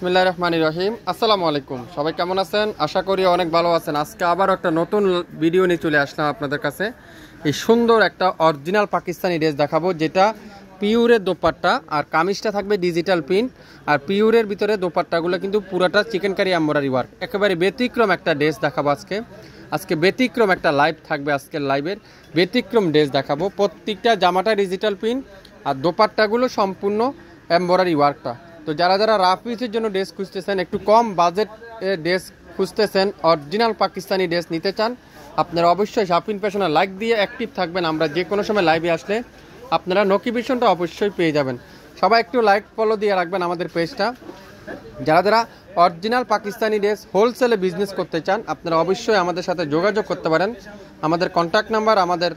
বিসমিল্লাহির রহমানির রহিম। আসসালামু আলাইকুম, সবাই কেমন আছেন? আশা করি অনেক ভালো আছেন। আজকে আবার একটা নতুন ভিডিও নিয়ে চলে আসলাম আপনাদের কাছে। এই সুন্দর একটা অরিজিনাল পাকিস্তানি ড্রেস দেখাবো, যেটা পিওরের দোপাট্টা আর কামিজটা থাকবে ডিজিটাল প্রিন্ট। আর পিওরের ভিতরে দোপাট্টাগুলো কিন্তু পুরাটা চিকেনকারি এমব্রয়ডারি ওয়ার্ক, একেবারে ব্যতিক্রম একটা ড্রেস দেখাবো আজকে ব্যতিক্রম একটা লাইভ থাকবে। আজকের লাইভের ব্যতিক্রম ড্রেস দেখাবো। প্রত্যেকটা জামাটা ডিজিটাল প্রিন্ট আর দোপাট্টাগুলো সম্পূর্ণ এমব্রয়ডারি ওয়ার্কটা। তো যারা যারা রাফ ইউজের জন্য ড্রেস খুঁজতেছেন, একটু কম বাজেট ড্রেস খুঁজতেছেন, অরিজিনাল পাকিস্তানি ড্রেস নিতে চান, আপনারা অবশ্যই শাপিন ফ্যাশনে লাইক দিয়ে অ্যাক্টিভ থাকবেন। আমরা যে কোনো সময় লাইভে আসলে আপনারা নোটিফিকেশনটা অবশ্যই পেয়ে যাবেন। সবাই একটু লাইক ফলো দিয়ে রাখবেন আমাদের পেজটা। যারা যারা অরিজিনাল পাকিস্তানি ড্রেস হোলসেলে বিজনেস করতে চান, আপনারা অবশ্যই আমাদের সাথে যোগাযোগ করতে পারেন। আমাদের কন্ট্যাক্ট নাম্বার, আমাদের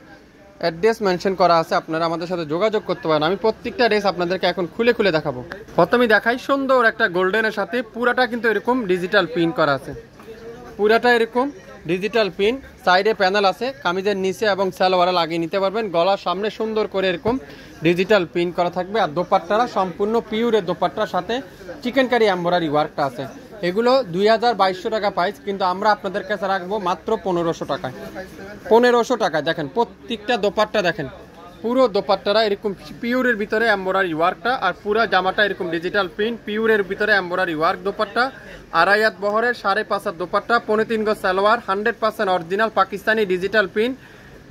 অ্যাড্রেস মেনশন করা আছে, আপনারা আমাদের সাথে যোগাযোগ করতে পারেন। আমি প্রত্যেকটা ড্রেস আপনাদেরকে এখন খুলে খুলে দেখাবো। প্রথমেই দেখাই সুন্দর একটা গোল্ডেনের সাথে পুরাটা কিন্তু এরকম ডিজিটাল প্রিন্ট করা আছে। পুরাটা এরকম ডিজিটাল প্রিন্ট, সাইডে প্যানেল আছে, কামিজের নিচে এবং সালোয়ারে লাগিয়ে নিতে পারবেন। গলার সামনে সুন্দর করে এরকম ডিজিটাল প্রিন্ট করা থাকবে। আর দোপাট্টারা সম্পূর্ণ পিওরের দোপাট্টার সাথে চিকেনকারি এমব্রয়ডারি ওয়ার্কটা আছে। এগুলো 2200 টাকা প্রাইস, কিন্তু আমরা আপনাদের কাছে রাখবো মাত্র 1500 টাকায়। 1500 টাকায় দেখেন প্রত্যেকটা দোপাট্টা, দেখেন পুরো দোপাট্টারা এরকম পিওরের ভিতরে এমব্রয়ডারি ওয়ার্কটা, আর পুরো জামাটা এরকম ডিজিটাল প্রিন্ট পিওরের ভিতরে এমব্রয়ডারি ওয়ার্ক দোপাট্টা। আড়াইয়াত বহরের 3.5 দোপাট্টা, 3.5 গজ salwar, 100% original Pakistani digital print,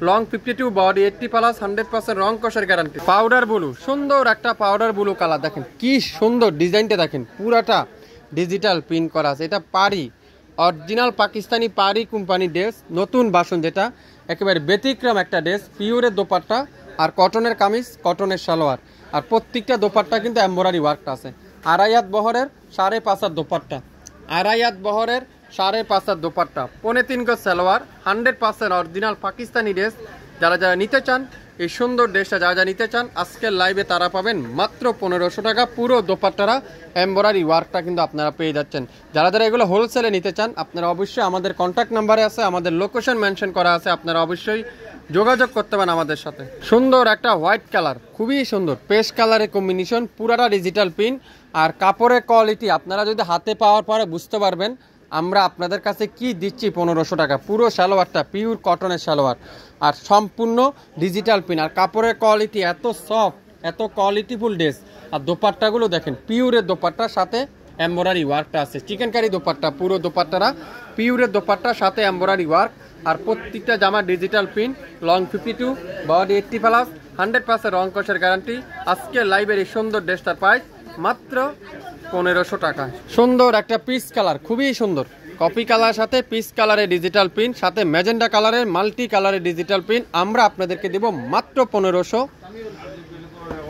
long 52 body 80+, 100% রং কষের গ্যারান্টি। পাউডার ব্লু, সুন্দর একটা পাউডার ব্লু কালার, দেখেন কি সুন্দর ডিজাইনটা, দেখেন পুরাটা ডিজিটাল প্রিন্ট করা আছে। এটা পারি অরিজিনাল পাকিস্তানি পারি কোম্পানি ড্রেস, নতুন বাসন, যেটা একেবারে ব্যতিক্রম একটা ড্রেস। পিওরের দোপাট্টা আর কটনের কামিজ, কটনের সালোয়ার, আর প্রত্যেকটা দোপাট্টা কিন্তু এমব্রয়ডারি ওয়ার্কটা আছে। আড়াইয়াত বহরের 5.5 দোপাট্টা, আড়াইয়াত বহরের 5.5 দোপাট্টা, 3.5 গজ সালোয়ার, 100% অরিজিনাল পাকিস্তানি ড্রেস। যারা যারা নিতে চান এই সুন্দর ড্রেসটা, যারা যারা নিতে চান আজকের লাইভে তারা পাবেন মাত্র 1500 টাকা। পুরো দোপাট্টারা এমব্রয়ডারি ওয়ার্কটা কিন্তু আপনারা পেয়ে যাচ্ছেন। যারা যারা এগুলো হোলসেলে নিতে চান, আপনারা অবশ্যই আমাদের কন্ট্যাক্ট নাম্বারে আছে, আমাদের লোকেশন মেনশন করা আছে, আপনারা অবশ্যই যোগাযোগ করতে পারেন আমাদের সাথে। সুন্দর একটা হোয়াইট কালার, খুবই সুন্দর পেস্ট কালারের কম্বিনেশন, পুরাটা ডিজিটাল প্রিন্ট। আর কাপড়ের কোয়ালিটি আপনারা যদি হাতে পাওয়ার পরে বুঝতে পারবেন আমরা আপনাদের কাছে কি দিচ্ছি। 1500 টাকা পুরো সালোয়ারটা পিওর কটনের সালোয়ার, আর সম্পূর্ণ ডিজিটাল প্রিন্ট, আর কাপড়ের কোয়ালিটি এত সফট, এত কোয়ালিটিফুল ড্রেস। আর দোপাট্টাগুলো দেখেন পিওরের দোপাট্টার সাথে এমব্রয়ডারি ওয়ার্কটা আছে, চিকেনকারি দোপাট্টা, পুরো দোপাট্টারা পিওরের দোপাট্টার সাথে এমব্রয়ডারি ওয়ার্ক। আর প্রত্যেকটা জামা ডিজিটাল প্রিন্ট, লং 52 বডি 80+, 100% রং কষের গ্যারান্টি। আজকে লাইভের এই সুন্দর ড্রেসটার প্রাইস মাত্র 1500 টাকা। সুন্দর একটা পিচ কালার, খুবই সুন্দর কপি কালার সাথে পিচ কালারের ডিজিটাল প্রিন্ট, সাথে ম্যাজেন্ডা কালারের মাল্টি কালারের ডিজিটাল প্রিন্ট। আমরা আপনাদেরকে দেব মাত্র 1500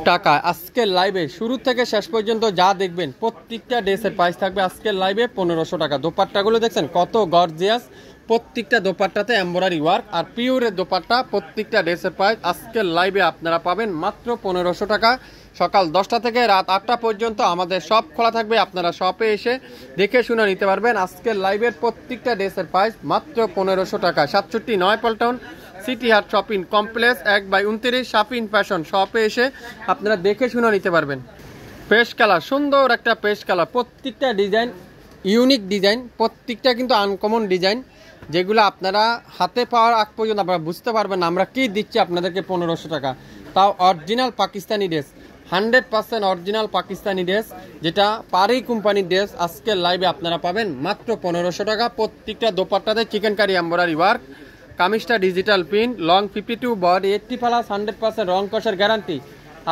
টাকা। আজকের লাইভে শুরু থেকে শেষ পর্যন্ত যা দেখবেন প্রত্যেকটা ড্রেসের প্রাইস থাকবে আজকের লাইভে 1500 টাকা। দোপাট্টাগুলো দেখছেন কত গর্জিয়াস, প্রত্যেকটা দোপাট্টাতে এমব্রয়ডারি ওয়ার্ক আর পিওরের দোপাট্টা। প্রত্যেকটা ড্রেসের প্রাইস আজকের লাইভে আপনারা পাবেন মাত্র 1500 টাকা। সকাল 10টা থেকে রাত 8টা পর্যন্ত আমাদের শপ খোলা থাকবে, আপনারা শপে এসে দেখে শুনে নিতে পারবেন। আজকের লাইভের প্রত্যেকটা ড্রেসের প্রাইস মাত্র 1500 টাকা। 67 9 পল্টন সিটি হাট শপিং কমপ্লেক্স 1/29 শাপিন ফ্যাশন শপে এসে আপনারা দেখে শুনে নিতে পারবেন। পেস্ট কালার, সুন্দর একটা পেস্ট কালার, প্রত্যেকটা ডিজাইন ইউনিক ডিজাইন, প্রত্যেকটা কিন্তু আনকমন ডিজাইন, যেগুলো আপনারা হাতে পাওয়ার আগ পর্যন্ত আপনারা বুঝতে পারবেন না আমরা কি দিচ্ছি আপনাদেরকে 1500 টাকা। তাও original Pakistani dress, 100% original Pakistani dress, যেটা পারি কোম্পানির ড্রেস। আজকের লাইভে আপনারা পাবেন মাত্র 1500 টাকা। প্রত্যেকটা দোপাট্টাতে চিকেনকারি এমব্রয়ডারি ওয়ার্ক, কামিজটা ডিজিটাল প্রিন্ট, লং 52 বডি 80+, 100% রং কষের গ্যারান্টি।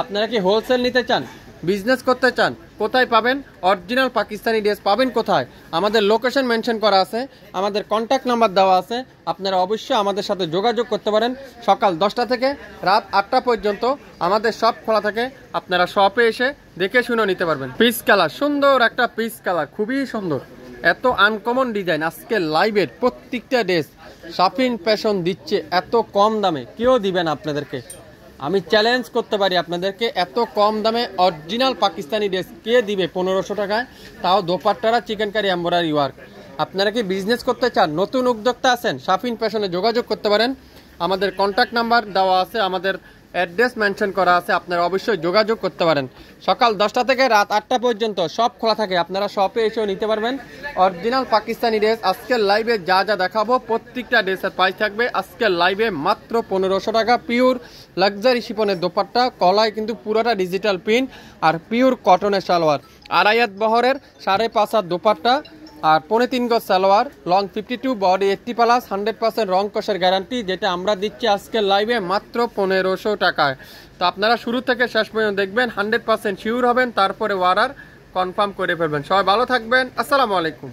আপনারা কি হোলসেল নিতে চান, বিজনেস করতে চান, কোথায় পাবেন অরিজিনাল পাকিস্তানি ড্রেস পাবেন কোথায়? আমাদের লোকেশন মেনশন করা আছে, আমাদের কন্ট্যাক্ট নাম্বার দেওয়া আছে, আপনারা অবশ্যই আমাদের সাথে যোগাযোগ করতে পারেন। সকাল 10টা থেকে রাত 8টা পর্যন্ত আমাদের শপ খোলা থাকে, আপনারা শপে এসে দেখে শুনে নিতে পারবেন। পিচ কালার, সুন্দর একটা পিচ কালার, খুবই সুন্দর, এত আনকমন ডিজাইন। আজকে লাইভের প্রত্যেকটা ড্রেস শাপিন ফ্যাশন দিচ্ছে এত কম দামে, কেউ দিবেন আপনাদেরকে। আমি চ্যালেঞ্জ করতে পারি আপনাদেরকে, এত কম দামে অরিজিনাল পাকিস্তানি ড্রেস কে দিবে 1500 টাকায়, তাও দোপাট্টারা চিকেনকারি এমব্রয়ডারি ওয়ার্ক। আপনারা কি বিজনেস করতে চান, নতুন উদ্যোক্তা আছেন, শাপিন ফ্যাশনে যোগাযোগ করতে পারেন। আমাদের কন্ট্যাক্ট নাম্বার দেওয়া আছে, আমাদের অ্যাড্রেস মেনশন করা আছে, আপনারা অবশ্যই যোগাযোগ করতে পারেন। সকাল 10টা থেকে রাত 8টা পর্যন্ত সব খোলা থাকে, আপনারা শপে এসেও নিতে পারবেন অরিজিনাল পাকিস্তানি ড্রেস। আজকের লাইভে যা যা দেখাবো প্রত্যেকটা ড্রেসের প্রাইস থাকবে আজকের লাইভে মাত্র 1500 টাকা। পিওর লাক্সারি শিপনের দোপাট্টা, কলায় কিন্তু পুরোটা ডিজিটাল প্রিন্ট, আর পিওর কটনের সালোয়ার, আড়াইয়াত বহরের 5.5 হাত দোপাট্টা, আর 3.5 গজ সালোয়ার, লং 52, বডি 80+, 100% রং কষের গ্যারান্টি, যেটা আমরা দিচ্ছি আজকের লাইভে মাত্র 1500 টাকায়। তো আপনারা শুরু থেকে শেষ পর্যন্ত দেখবেন, 100% শিওর হবেন, তারপরে অর্ডার কনফার্ম করে ফেলবেন। সবাই ভালো থাকবেন, আসসালামু আলাইকুম।